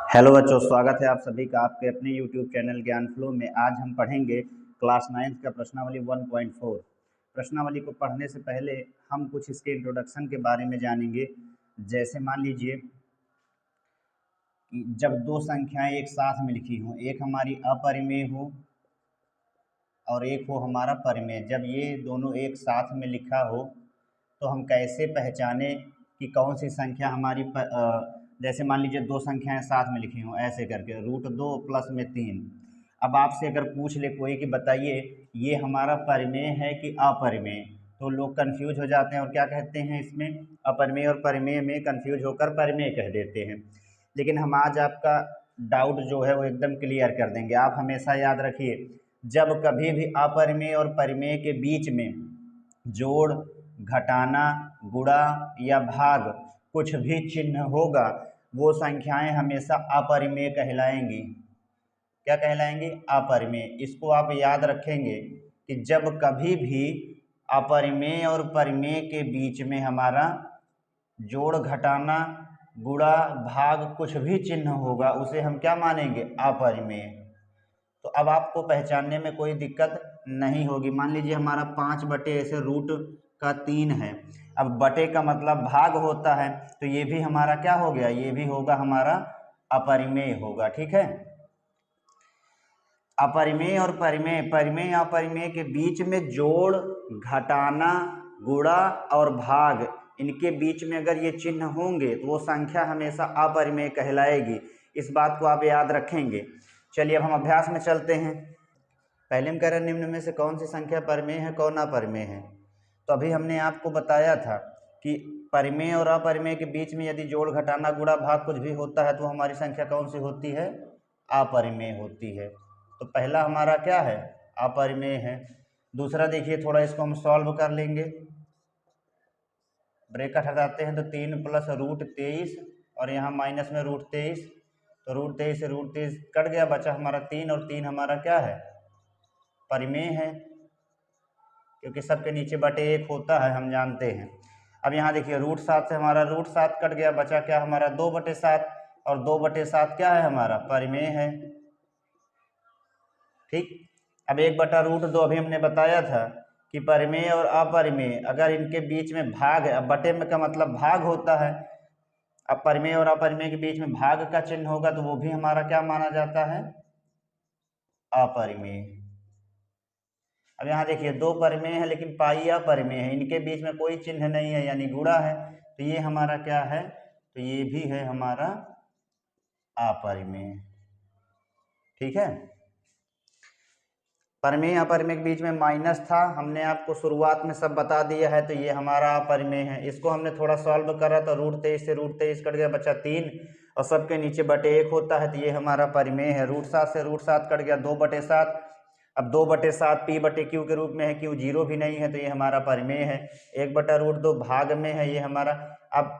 Hello बच्चों, स्वागत है आप सभी का आपके अपने YouTube चैनल ज्ञान फ्लो में। आज हम पढ़ेंगे क्लास 9 का प्रश्नावली 1.4। प्रश्नावली को पढ़ने से पहले हम कुछ इसके इंट्रोडक्शन के बारे में जानेंगे। जैसे मान लीजिए कि जब दो संख्याएं एक साथ में लिखी हों, एक हमारी अपरिमेय हो और एक हो हमारा परिमेय, जब ये दोनों एक साथ में लिखा हो तो हम कैसे पहचाने कि कौन सी संख्या हमारी जैसे मान लीजिए दो संख्याएं साथ में लिखी हों ऐसे करके √2 प्लस में 3। अब आपसे अगर पूछ ले कोई कि बताइए ये हमारा परिमेय है कि अपरिमेय, तो लोग कंफ्यूज हो जाते हैं और क्या कहते हैं, इसमें अपरिमेय और परिमेय में कंफ्यूज होकर परिमेय कह देते हैं। लेकिन हम आज आपका डाउट जो है वो एकदम क्लियर कर देंगे। आप हमेशा याद रखिए, जब कभी भी अपरिमेय और परिमेय के बीच में जोड़, घटाना, गुणा या भाग कुछ भी चिन्ह होगा वो संख्याएं हमेशा अपरिमेय कहलाएंगी। क्या कहलाएंगी? अपरिमेय। इसको आप याद रखेंगे कि जब कभी भी अपरिमेय और परिमेय के बीच में हमारा जोड़, घटाना, गुणा, भाग कुछ भी चिन्ह होगा उसे हम क्या मानेंगे? अपरिमेय। तो अब आपको पहचानने में कोई दिक्कत नहीं होगी। मान लीजिए हमारा 5/, ऐसे √3 है। अब बटे का मतलब भाग होता है, तो ये भी हमारा क्या हो गया? ये भी होगा हमारा अपरिमेय होगा। ठीक है, अपरिमेय और परिमेय, परिमेय अपरिमेय के बीच में जोड़, घटाना, गुणा और भाग, इनके बीच में अगर ये चिन्ह होंगे तो वो संख्या हमेशा अपरिमेय कहलाएगी। इस बात को आप याद रखेंगे। चलिए अब हम अभ्यास में चलते हैं। पहले हम कह रहे हैं निम्न में से कौन सी संख्या परिमेय है, कौन अपरिमेय है। तो अभी हमने आपको बताया था कि परिमेय और अपरिमेय के बीच में यदि जोड़, घटाना, गुणा, भाग कुछ भी होता है तो हमारी संख्या कौन सी होती है? अपरिमेय होती है। तो पहला हमारा क्या है? अपरिमेय है। दूसरा देखिए, थोड़ा इसको हम सॉल्व कर लेंगे। ब्रैकेट हटाते हैं तो 3 + √23 और यहाँ माइनस में √23, तो √23 से √23 कट गया, बचा हमारा 3 और 3 हमारा क्या है? परिमेय है, क्योंकि सबके नीचे बटे 1 होता है, हम जानते हैं। अब यहाँ देखिए √7 से हमारा √7 कट गया, बचा क्या हमारा? 2/7 और 2/7 क्या है हमारा? परिमेय है। ठीक, अब 1/√2 अभी हमने बताया था कि परिमेय और अपरिमेय अगर इनके बीच में भाग है, अब बटे में का मतलब भाग होता है, अब परिमेय और अपरिमेय के बीच में भाग का चिन्ह होगा तो वो भी हमारा क्या माना जाता है? अपरिमेय। अब यहाँ देखिए दो परिमेय है लेकिन पाई अपरिमेय है, इनके बीच में कोई चिन्ह नहीं है यानी गुणा है, तो ये हमारा क्या है? तो ये भी है हमारा अपरिमेय। ठीक है, परिमेय अपरिमेय के बीच में माइनस था, हमने आपको शुरुआत में सब बता दिया है, तो ये हमारा अपरिमेय है। इसको हमने थोड़ा सॉल्व करा तो √23 से √23 कट गया, बचा 3 और सबके नीचे बटे 1 होता है, तो ये हमारा परिमेय है। √7 से √7 कट गया, 2/7। अब 2/7 p/q के रूप में है, क्यों? 0 भी नहीं है, तो ये हमारा परिमेय है। 1/√2 भाग में है, ये हमारा, अब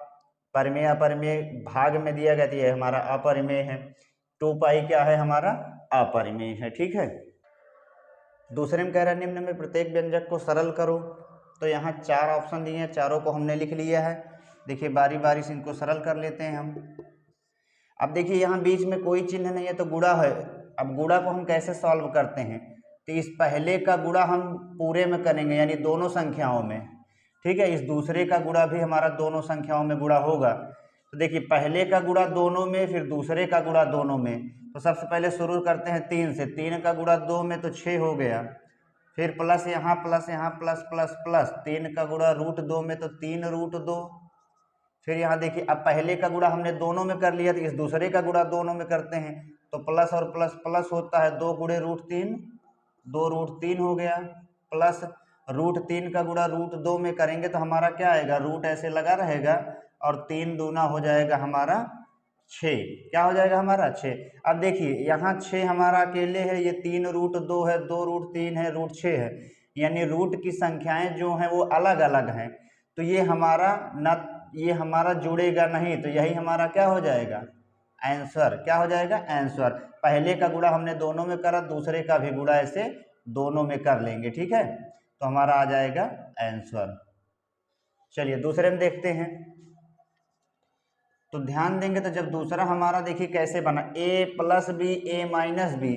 परिमेय अपरिमेय भाग में दिया गया तो ये हमारा अपरिमेय है। 2π क्या है हमारा? अपरिमेय है। ठीक है, दूसरे में कह रहा है निम्न में प्रत्येक व्यंजक को सरल करो। तो यहाँ 4 ऑप्शन दिए हैं, चारों को हमने लिख लिया है। देखिए बारी बारी से इनको सरल कर लेते हैं हम। अब देखिए यहाँ बीच में कोई चिन्ह नहीं है तो गुणा है। अब गुणा को हम कैसे सॉल्व करते हैं? तो इस पहले का गुणा हम पूरे में करेंगे यानी दोनों संख्याओं में। ठीक है, इस दूसरे का गुणा भी हमारा दोनों संख्याओं में गुणा होगा। तो देखिए पहले का गुणा दोनों में, फिर दूसरे का गुणा दोनों में। तो सबसे पहले शुरू करते हैं 3 से। 3 का गुणा 2 में तो 6 हो गया, फिर प्लस यहाँ प्लस प्लस प्लस 3 का गुणा √2 में तो 3√2। फिर यहाँ देखिए अब पहले का गुणा हमने दोनों में कर लिया, तो इस दूसरे का गुणा दोनों में करते हैं तो प्लस और प्लस प्लस होता है, 2 × √3 2√3 हो गया, प्लस √3 का गुणा √2 में करेंगे तो हमारा क्या आएगा? रूट ऐसे लगा रहेगा और 3 दूना हो जाएगा हमारा 6। क्या हो जाएगा हमारा? 6। अब देखिए यहाँ 6 हमारा अकेले है, ये 3√2 है, 2√3 है, √6 है, यानी रूट की संख्याएं जो हैं वो अलग अलग हैं, तो ये हमारा न, ये हमारा जुड़ेगा नहीं, तो यही हमारा क्या हो जाएगा? आंसर। क्या हो जाएगा? आंसर। पहले का गुणा हमने दोनों में करा, दूसरे का भी गुणा ऐसे दोनों में कर लेंगे। ठीक है, तो हमारा आ जाएगा आंसर। चलिए दूसरे में देखते हैं। तो ध्यान देंगे तो जब दूसरा हमारा देखिए कैसे बना, a plus B A minus B,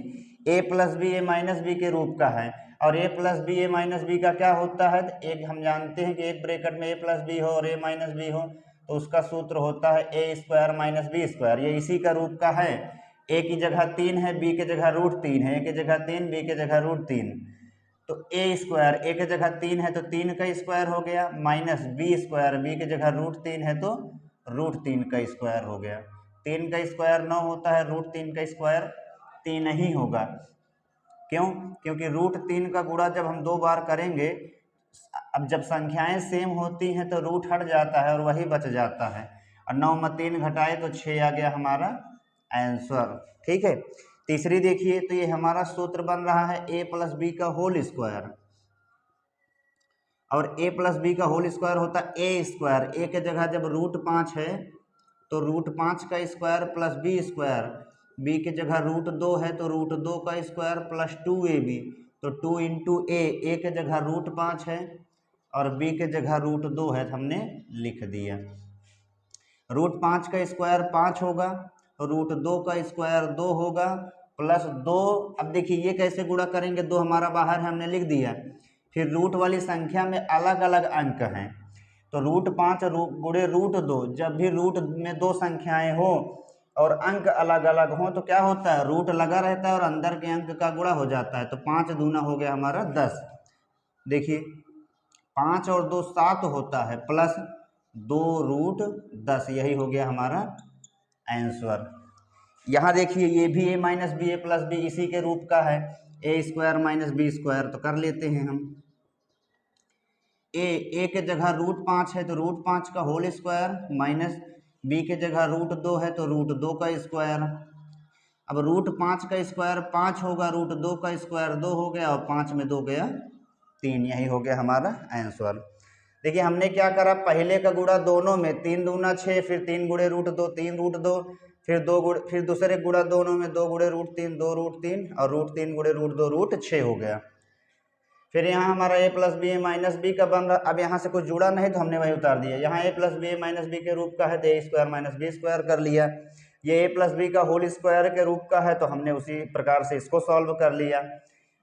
A plus B A minus B के रूप का है, और a plus B A minus B का क्या होता है, तो एक हम जानते हैं कि एक ब्रैकेट में a प्लस बी हो और a माइनस बी हो तो उसका सूत्र होता है a square minus B square. ये इसी का रूप का है। a की जगह 3 है, b की जगह √3 है, a की जगह 3, b की जगह √3, तो a स्क्वायर a की जगह 3 है तो 3 का स्क्वायर हो गया, माइनस b स्क्वायर b की जगह √3 है तो √3 का स्क्वायर हो गया। 3 का स्क्वायर 9 होता है, √3 का स्क्वायर 3 ही होगा। क्यों? क्योंकि √3 का गुणा जब हम 2 बार करेंगे, अब जब संख्याएं सेम होती हैं तो रूट हट जाता है और वही बच जाता है, और 9 में 3 घटाए तो 6 आ गया हमारा आंसर। ठीक है, तीसरी देखिए, तो ये हमारा सूत्र बन रहा है a प्लस बी का होल स्क्वायर, और a प्लस बी का होल स्क्वायर होता है a स्क्वायर, a के जगह जब √5 है तो √5 का square plus B square, b की जगह √2 है तो √2 का स्क्वायर प्लस 2ab, तो 2 इंटू a के जगह √5 है और b के जगह √2 है तो हमने लिख दिया। √5 का स्क्वायर 5 होगा, √2 का स्क्वायर 2 होगा, प्लस 2, अब देखिए ये कैसे गुणा करेंगे, 2 हमारा बाहर है हमने लिख दिया, फिर रूट वाली संख्या में अलग अलग अंक हैं, तो √5 गुणे √2, जब भी रूट में 2 संख्याएं हो और अंक अलग अलग हों तो क्या होता है, रूट लगा रहता है और अंदर के अंक का गुणा हो जाता है, तो 5 दूना हो गया हमारा 10। देखिए 5 और 2 7 होता है, प्लस 2√10, यही हो गया हमारा आंसर। यहाँ देखिए ये भी a minus B A plus B इसी के रूप का है, a square minus B square, तो कर लेते हैं हम। a के जगह √5 है तो √5 का होल स्क्वायर, माइनस b के जगह √2 है तो √2 का स्क्वायर। अब √5 का स्क्वायर 5 होगा, √2 का स्क्वायर 2 हो गया, और 5 में 2 गया 3, यही हो गया हमारा आंसर। देखिए हमने क्या करा, पहले का गुणा दोनों में 3 दूना 6, फिर 3 गुणे √2 3√2, फिर दूसरे गुणा दोनों में 2 गुणे √3 2√3, और √3 गुणे √2 √6 हो गया। फिर यहाँ हमारा a plus B A minus B का बन रहा, अब यहाँ से कुछ जुड़ा नहीं तो हमने वही उतार दिया, यहाँ a plus B A minus B के रूप का है तो a square minus B square कर लिया, ये a प्लस बी का होल स्क्वायर के रूप का है तो हमने उसी प्रकार से इसको सॉल्व कर लिया।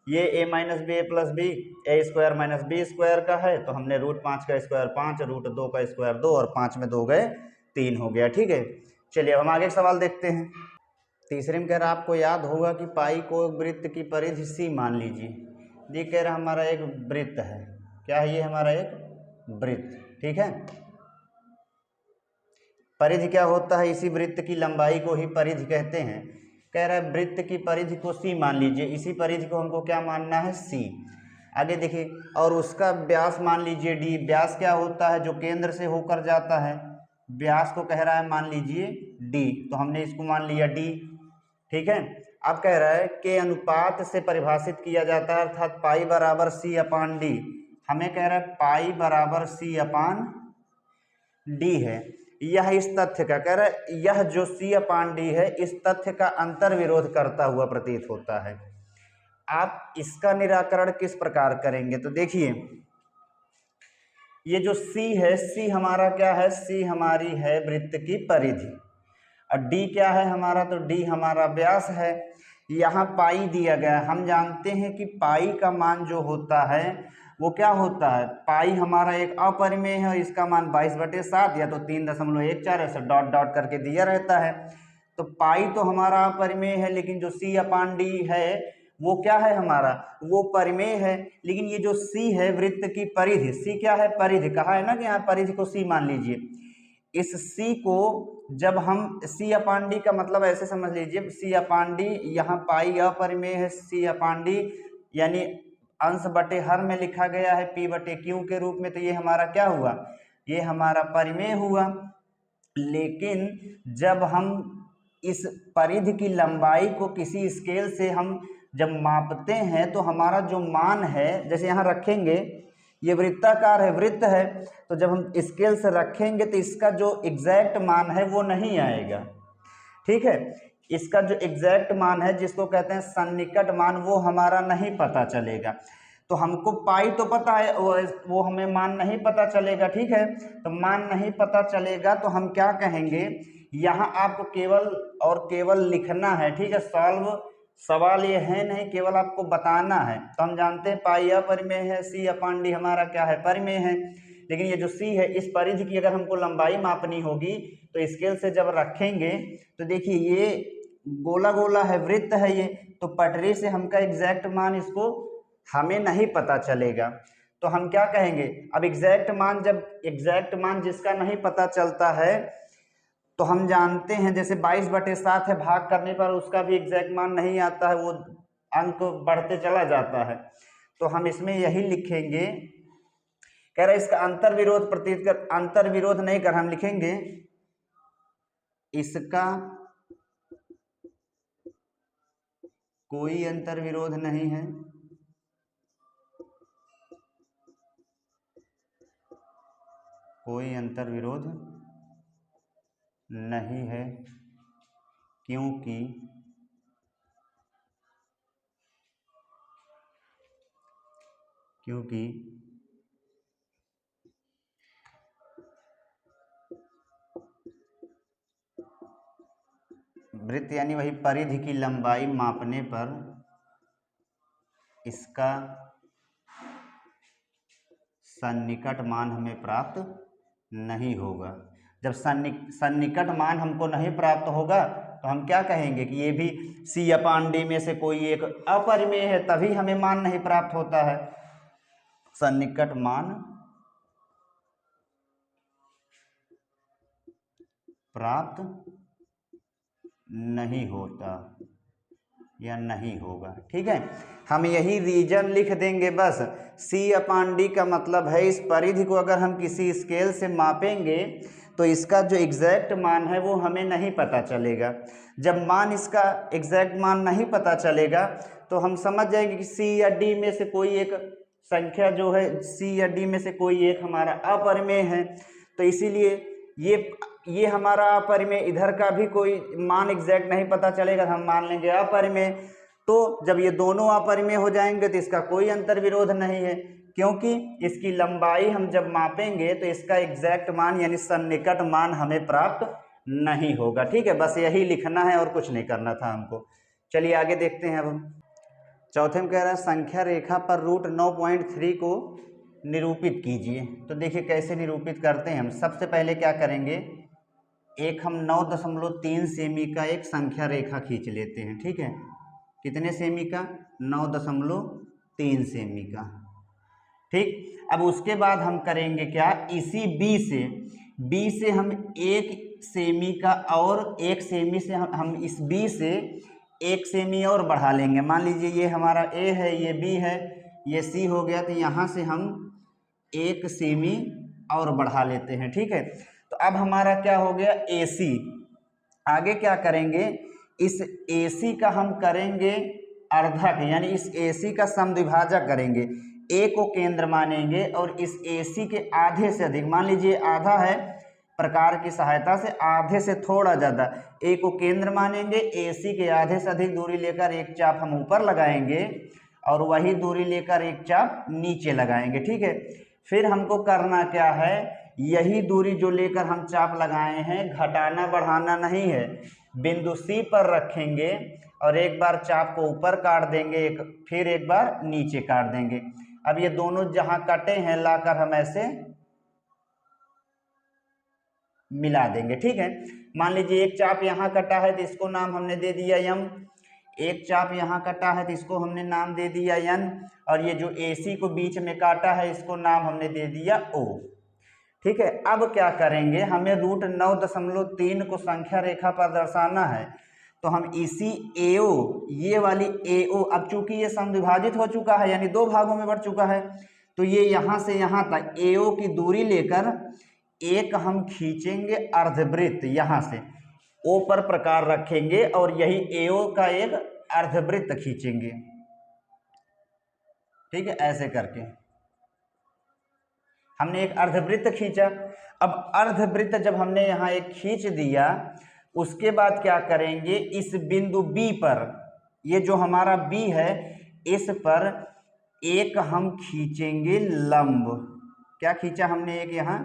ये a minus B A plus B A square minus B square का है तो हमने √5 का स्क्वायर 5, √2 का स्क्वायर 2, और 5 में 2 गए 3 हो गया। ठीक है, चलिए अब हम आगे सवाल देखते हैं। तीसरे में कह रहा आपको याद होगा कि पाई को एक वृत्त की परिधि सी मान लीजिए। ये कह रहा हमारा एक वृत्त है, क्या है ये हमारा एक वृत्त। ठीक है, परिधि क्या होता है, इसी वृत्त की लंबाई को ही परिधि कहते हैं। कह रहा है वृत्त की परिधि को सी मान लीजिए, इसी परिधि को हमको क्या मानना है, सी। आगे देखिए, और उसका व्यास मान लीजिए डी। व्यास क्या होता है, जो केंद्र से होकर जाता है, व्यास को कह रहा है मान लीजिए डी, तो हमने इसको मान लिया डी। ठीक है, अब कह रहा है के अनुपात से परिभाषित किया जाता है, अर्थात पाई बराबर सी अपान डी। हमें कह रहा है पाई बराबर सी अपान डी है। यह इस तथ्य का, कह रहा है यह जो सी अपान डी है इस तथ्य का अंतर्विरोध करता हुआ प्रतीत होता है। आप इसका निराकरण किस प्रकार करेंगे, तो देखिए ये जो सी है, सी हमारा क्या है, सी हमारी है वृत्त की परिधि, और डी क्या है हमारा, तो डी हमारा व्यास है। यहाँ पाई दिया गया, हम जानते हैं कि पाई का मान जो होता है वो क्या होता है, पाई हमारा एक अपरिमेय है और इसका मान 22/7 या तो 3.14 ऐसे डॉट डॉट करके दिया रहता है। तो पाई तो हमारा अपरिमेय है, लेकिन जो सी अपान डी है वो क्या है हमारा, वो परिमेय है। लेकिन ये जो सी है वृत्त की परिधि, सी क्या है, परिधि, कहा है ना कि यहाँ परिधि को सी मान लीजिए। इस सी को जब हम सी अपान डी का मतलब ऐसे समझ लीजिए, सी अपान डी, यहाँ पाई अपरिमेय है, सी अपान डी यानी अंश बटे हर में लिखा गया है पी बटे क्यू के रूप में, तो ये हमारा क्या हुआ, ये हमारा परिमेय हुआ। लेकिन जब हम इस परिधि की लंबाई को किसी स्केल से हम जब मापते हैं तो हमारा जो मान है, जैसे यहाँ रखेंगे, ये वृत्ताकार है, वृत्त है, तो जब हम स्केल से रखेंगे तो इसका जो एग्जैक्ट मान है वो नहीं आएगा। ठीक है, इसका जो एग्जैक्ट मान है जिसको कहते हैं सन्निकट मान, वो हमारा नहीं पता चलेगा। तो हमको पाई तो पता है, वो हमें मान नहीं पता चलेगा। ठीक है, तो मान नहीं पता चलेगा तो हम क्या कहेंगे यहाँ आपको केवल और केवल लिखना है, ठीक है। सॉल्व सवाल ये है नहीं, केवल आपको बताना है। तो हम जानते हैं पाई अपरिमेय है, सी अपान डी हमारा क्या है, परिमेय है। लेकिन ये जो सी है, इस परिधि की अगर हमको लंबाई मापनी होगी तो स्केल से जब रखेंगे तो देखिए ये गोला गोला है, वृत्त है ये, तो पटरी से हमका एग्जैक्ट मान इसको हमें नहीं पता चलेगा। तो हम क्या कहेंगे, अब एग्जैक्ट मान, जब एग्जैक्ट मान जिसका नहीं पता चलता है तो हम जानते हैं जैसे 22/7 है, भाग करने पर उसका भी एग्जैक्ट मान नहीं आता है, वो अंक बढ़ते चला जाता है। तो हम इसमें यही लिखेंगे, कह रहे इसका अंतर विरोध प्रतीत कर, अंतर विरोध नहीं कर, हम लिखेंगे इसका कोई अंतर विरोध नहीं है, कोई अंतर विरोध नहीं है, क्योंकि वृत्त यानी वही परिधि की लंबाई मापने पर इसका सन्निकट मान हमें प्राप्त नहीं होगा। जब सन्निकट मान हमको नहीं प्राप्त होगा तो हम क्या कहेंगे कि ये भी सी अपान डी में से कोई एक अपरिमेय है, तभी हमें मान नहीं प्राप्त होता है। सन्निकट मान प्राप्त नहीं होता या नहीं होगा, ठीक है। हम यही रीजन लिख देंगे बस। सी अपान डी का मतलब है इस परिधि को अगर हम किसी स्केल से मापेंगे तो इसका जो एग्जैक्ट मान है वो हमें नहीं पता चलेगा। जब मान इसका एग्जैक्ट मान नहीं पता चलेगा तो हम समझ जाएंगे कि सी या डी में से कोई एक संख्या जो है, सी या डी में से कोई एक हमारा अपरिमेय है। तो इसीलिए ये हमारा अपरिमेय, इधर का भी कोई मान एग्जैक्ट नहीं पता चलेगा, हम मान लेंगे अपरिमेय। तो जब ये दोनों अपरिमेय हो जाएंगे तो इसका कोई अंतर विरोध नहीं है, क्योंकि इसकी लंबाई हम जब मापेंगे तो इसका एग्जैक्ट मान यानी सन्निकट मान हमें प्राप्त नहीं होगा, ठीक है। बस यही लिखना है और कुछ नहीं करना था हमको। चलिए आगे देखते हैं। अब हम चौथे में कह रहा है संख्या रेखा पर √9.3 को निरूपित कीजिए। तो देखिए कैसे निरूपित करते हैं हम। सबसे पहले क्या करेंगे, एक हम 9.3 सेमी का एक संख्या रेखा खींच लेते हैं, ठीक है। कितने सेमी का, 9.3 सेमी का, ठीक। अब उसके बाद हम करेंगे क्या, इसी बी से हम 1 सेमी का और 1 सेमी से हम इस बी से 1 सेमी और बढ़ा लेंगे। मान लीजिए ये हमारा ए है, ये बी है, ये सी हो गया, तो यहाँ से हम 1 सेमी और बढ़ा लेते हैं, ठीक है। तो अब हमारा क्या हो गया, AC। आगे क्या करेंगे, इस AC का हम करेंगे अर्धक, यानी इस AC का समद्विभाजक करेंगे। A को केंद्र मानेंगे और इस AC के आधे से अधिक, मान लीजिए आधा है, प्रकार की सहायता से आधे से थोड़ा ज़्यादा, A को केंद्र मानेंगे, AC के आधे से अधिक दूरी लेकर एक चाप हम ऊपर लगाएंगे और वही दूरी लेकर एक चाप नीचे लगाएंगे, ठीक है। फिर हमको करना क्या है, यही दूरी जो लेकर हम चाप लगाए हैं घटाना बढ़ाना नहीं है, बिंदु C पर रखेंगे और एक बार चाप को ऊपर काट देंगे, फिर एक बार नीचे काट देंगे। अब ये दोनों जहां कटे हैं लाकर हम ऐसे मिला देंगे, ठीक है। मान लीजिए एक चाप यहाँ कटा है तो इसको नाम हमने दे दिया M, एक चाप यहाँ कटा है तो इसको हमने नाम दे दिया N, और ये जो AC को बीच में काटा है इसको नाम हमने दे दिया O, ठीक है। अब क्या करेंगे, हमें √9.3 को संख्या रेखा पर दर्शाना है, तो हम इसी AO, ये वाली AO, अब चूंकि ये समद्विभाजित हो चुका है यानी 2 भागों में बढ़ चुका है, तो ये यहाँ से यहाँ तक AO की दूरी लेकर एक हम खींचेंगे अर्धवृत्त, यहाँ से O पर प्रकार रखेंगे और यही AO का एक अर्धवृत्त खींचेंगे, ठीक है। ऐसे करके हमने एक अर्धवृत्त खींचा। अब अर्धवृत्त जब हमने यहाँ एक खींच दिया, उसके बाद क्या करेंगे, इस बिंदु B पर, ये जो हमारा B है, इस पर एक हम खींचेंगे लंब। क्या खींचा हमने, एक यहाँ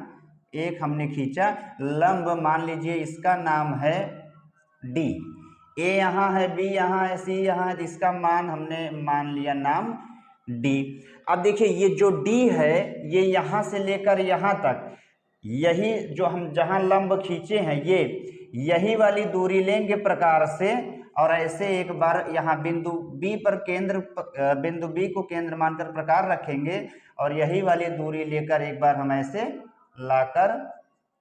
एक हमने खींचा लंब, मान लीजिए इसका नाम है डी, ए यहाँ है, बी यहाँ है, सी यहाँ है, तो इसका मान हमने मान लिया नाम डी। अब देखिए ये जो डी है ये यहाँ से लेकर यहाँ तक, यही जो हम जहाँ लंब खींचे हैं ये यही वाली दूरी लेंगे प्रकार से, और ऐसे एक बार यहाँ बिंदु बी पर बिंदु बी को केंद्र मानकर प्रकार रखेंगे और यही वाली दूरी लेकर एक बार हम ऐसे लाकर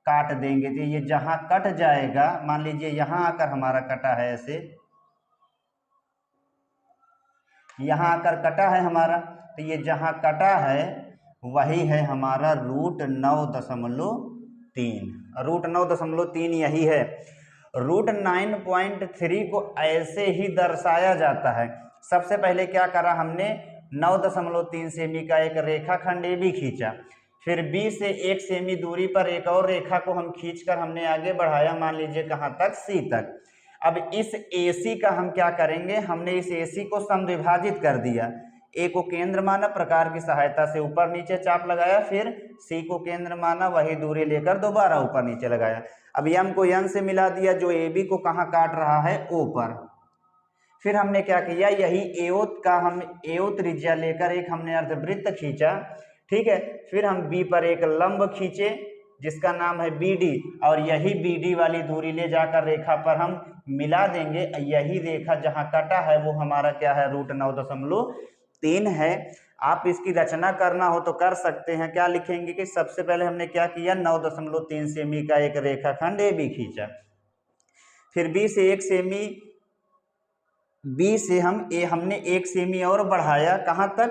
काट देंगे। तो ये जहाँ कट जाएगा, मान लीजिए यहाँ आकर हमारा कटा है, ऐसे यहाँ आकर कटा है हमारा, तो ये जहाँ कटा है वही है हमारा √9.3। √9.3 यही है। √9.3 को ऐसे ही दर्शाया जाता है। सबसे पहले क्या करा हमने, 9.3 सेमी का एक रेखाखंड ए बी खींचा, फिर बी से 1 सेमी दूरी पर एक और रेखा को हम खींचकर हमने आगे बढ़ाया, मान लीजिए कहाँ तक, सी तक। अब इस AC का हम क्या करेंगे, हमने इस AC को समद्विभाजित कर दिया, ए को केंद्र माना, प्रकार की सहायता से ऊपर नीचे चाप लगाया, फिर सी को केंद्र माना, वही दूरी लेकर दोबारा ऊपर नीचे लगाया। अब यम को यन से मिला दिया, जो AB को कहाँ काट रहा है, O पर। फिर हमने क्या किया, यही एओत का हम एओ त्रिज्या लेकर एक हमने अर्धवृत्त खींचा, ठीक है। फिर हम B पर एक लंब खींचे जिसका नाम है BD, और यही BD वाली दूरी ले जाकर रेखा पर हम मिला देंगे। यही रेखा जहाँ कटा है वो हमारा क्या है, √9.3 है। आप इसकी रचना करना हो तो कर सकते हैं। क्या लिखेंगे कि सबसे पहले हमने क्या किया, 9.3 सेमी का एक रेखाखंड AB खींचा, फिर B से 1 सेमी, B से हमने 1 सेमी और बढ़ाया, कहाँ तक,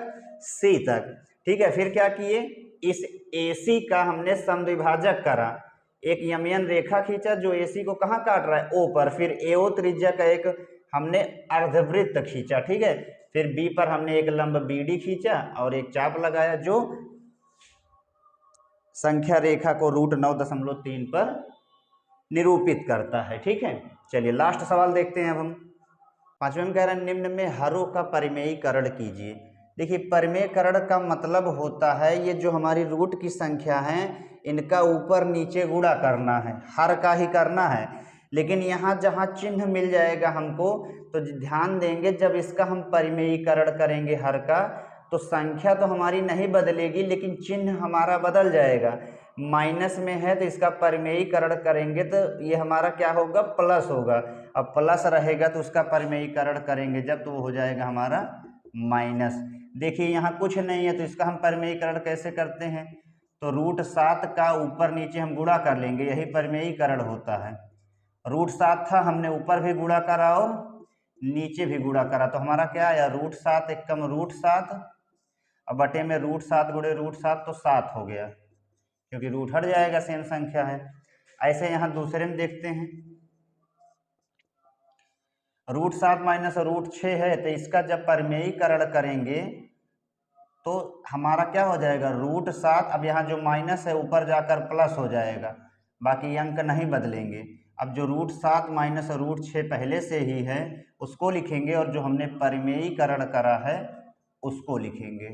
C तक, ठीक है। फिर क्या किए, इस AC का हमने समद्विभाजक करा, एक यमयन रेखा खींचा जो AC को कहाँ काट रहा है, O पर। फिर AO त्रिज्या का एक हमने अर्धवृत्त खींचा, ठीक है। फिर B पर हमने एक लंब BD खींचा और एक चाप लगाया जो संख्या रेखा को √9.3 पर निरूपित करता है, ठीक है। चलिए लास्ट सवाल देखते हैं अब हम। 5वें में कह रहे हैं, निम्न में हरों का परिमेयीकरण कीजिए। देखिए परिमेयीकरण का मतलब होता है ये जो हमारी रूट की संख्या है इनका ऊपर नीचे गुणा करना है, हर का ही करना है। लेकिन यहाँ जहाँ चिन्ह मिल जाएगा हमको, तो ध्यान देंगे जब इसका हम परिमेयीकरण करेंगे हर का, तो संख्या तो हमारी नहीं बदलेगी लेकिन चिन्ह हमारा बदल जाएगा। माइनस में है तो इसका परिमेयीकरण करेंगे तो ये हमारा क्या होगा, प्लस होगा। अब प्लस रहेगा तो उसका परिमेयीकरण करेंगे जब, तो वो हो जाएगा हमारा माइनस। देखिए यहाँ कुछ नहीं है तो इसका हम परिमेयीकरण कैसे करते हैं, तो √7 का ऊपर नीचे हम गुणा कर लेंगे, यही परिमेयीकरण होता है। √7 था, हमने ऊपर भी गुणा करा और नीचे भी गुणा करा, तो हमारा क्या आया, √7 = √7, अब बटे में √7 गुणे √7 तो 7 हो गया, क्योंकि रूट हट जाएगा, सेम संख्या है। ऐसे यहाँ दूसरे में देखते हैं, √7 माइनस √6 है, तो इसका जब परिमेयीकरण करेंगे तो हमारा क्या हो जाएगा, √7। अब यहाँ जो माइनस है ऊपर जाकर प्लस हो जाएगा, बाकी अंक नहीं बदलेंगे। अब जो √7 माइनस √6 पहले से ही है उसको लिखेंगे, और जो हमने परिमेयीकरण करा है उसको लिखेंगे,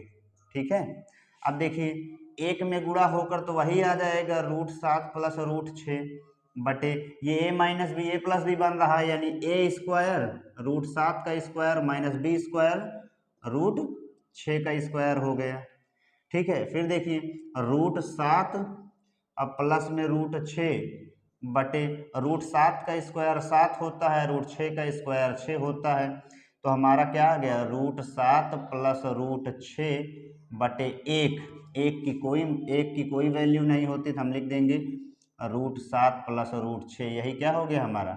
ठीक है। अब देखिए 1 में गुणा होकर तो वही आ जाएगा, √7 प्लस √6 बटे ये a minus B, a plus B बन रहा है, यानी a² √7 का स्क्वायर माइनस b² √6 का स्क्वायर हो गया, ठीक है। फिर देखिए √7 अब प्लस में √6 बटे √7 का स्क्वायर 7 होता है, √6 का स्क्वायर 6 होता है, तो हमारा क्या आ गया, √7 प्लस √6 बटे 1। एक की कोई वैल्यू नहीं होती तो हम लिख देंगे √7 प्लस √6, यही क्या हो गया हमारा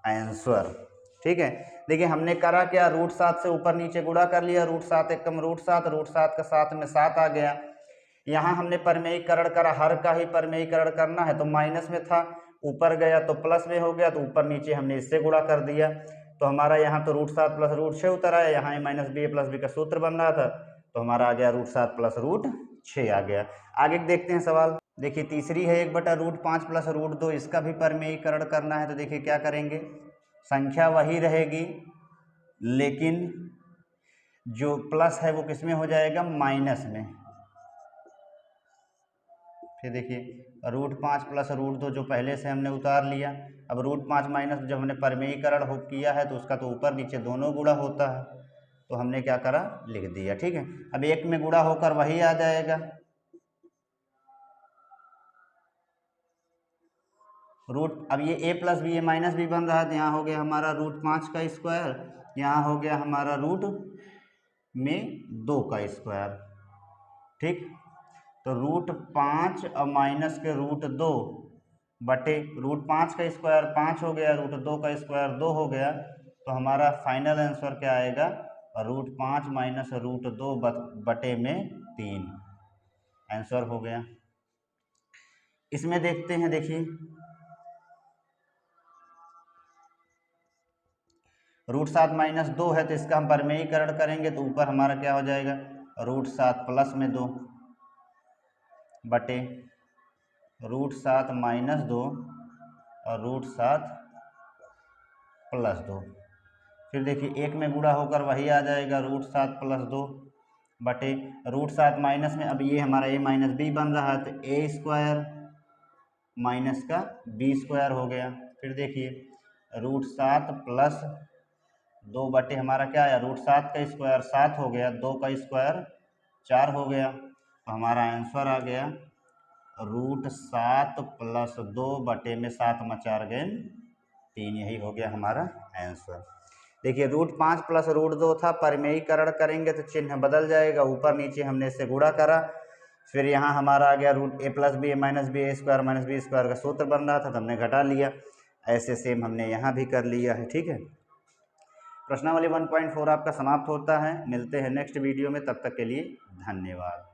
आंसर, ठीक है। देखिए हमने करा क्या, √7 से ऊपर नीचे गुणा कर लिया, √7 = √7, √7 का 7 में 7 आ गया। यहाँ हमने परिमेयीकरण करा, हर का ही परिमेयीकरण करना है, तो माइनस में था, ऊपर गया तो प्लस में हो गया, तो ऊपर नीचे हमने इससे गुणा कर दिया, तो हमारा यहाँ तो √7 प्लस √6 उतर आया, यहाँ माइनस b प्लस b का सूत्र बन रहा था, तो हमारा आ गया √7 प्लस √6 आ गया। आगे देखते हैं सवाल। देखिए तीसरी है 1/√5 प्लस √2, इसका भी परिमेयीकरण करना है, तो देखिए क्या करेंगे, संख्या वही रहेगी लेकिन जो प्लस है वो किस में हो जाएगा, माइनस में। फिर देखिए √5 प्लस √2 जो पहले से हमने उतार लिया। अब √5 माइनस जब हमने परिमेयीकरण हो किया है तो उसका तो ऊपर नीचे दोनों गुणा होता है, तो हमने क्या करा, लिख दिया। ठीक है, अब एक में गुणा होकर वही आ जाएगा अब ये a plus B, A minus B बन रहा है, तो यहाँ हो गया हमारा √5 का स्क्वायर, यहाँ हो गया हमारा √2 का स्क्वायर। ठीक, तो √5 और माइनस के √2 बटे √5 का स्क्वायर 5 हो गया, √2 का स्क्वायर 2 हो गया, तो हमारा फाइनल आंसर क्या आएगा, √5 माइनस √2 बटे में 3 आंसर हो गया। इसमें देखते हैं, देखिए √7 माइनस 2 है तो इसका हम परिमेयीकरण करेंगे तो ऊपर हमारा क्या हो जाएगा, √7 प्लस में 2 बटे √7 माइनस 2 और √7 प्लस 2। फिर देखिए एक में गुणा होकर वही आ जाएगा, √7 प्लस 2 बटे √7 माइनस में, अब ये हमारा a माइनस बी बन रहा है तो a स्क्वायर माइनस का b स्क्वायर हो गया। फिर देखिए √7 प्लस 2 बटे हमारा क्या आया, √7 का स्क्वायर 7 हो गया, 2 का स्क्वायर 4 हो गया, तो हमारा आंसर आ गया √7 प्लस 2 बटे में 7 में 4 गए 3, यही हो गया हमारा आंसर। देखिए √5 प्लस √2 था, परिमेयीकरण करेंगे तो चिन्ह बदल जाएगा, ऊपर नीचे हमने इससे गुणा करा, फिर यहाँ हमारा आ गया √a plus B, A minus B, A square minus B square का सूत्र बन रहा था तो हमने घटा लिया। ऐसे सेम हमने यहाँ भी कर लिया है। ठीक है, प्रश्नावली 1.4 आपका समाप्त होता है। मिलते हैं नेक्स्ट वीडियो में, तब तक के लिए धन्यवाद।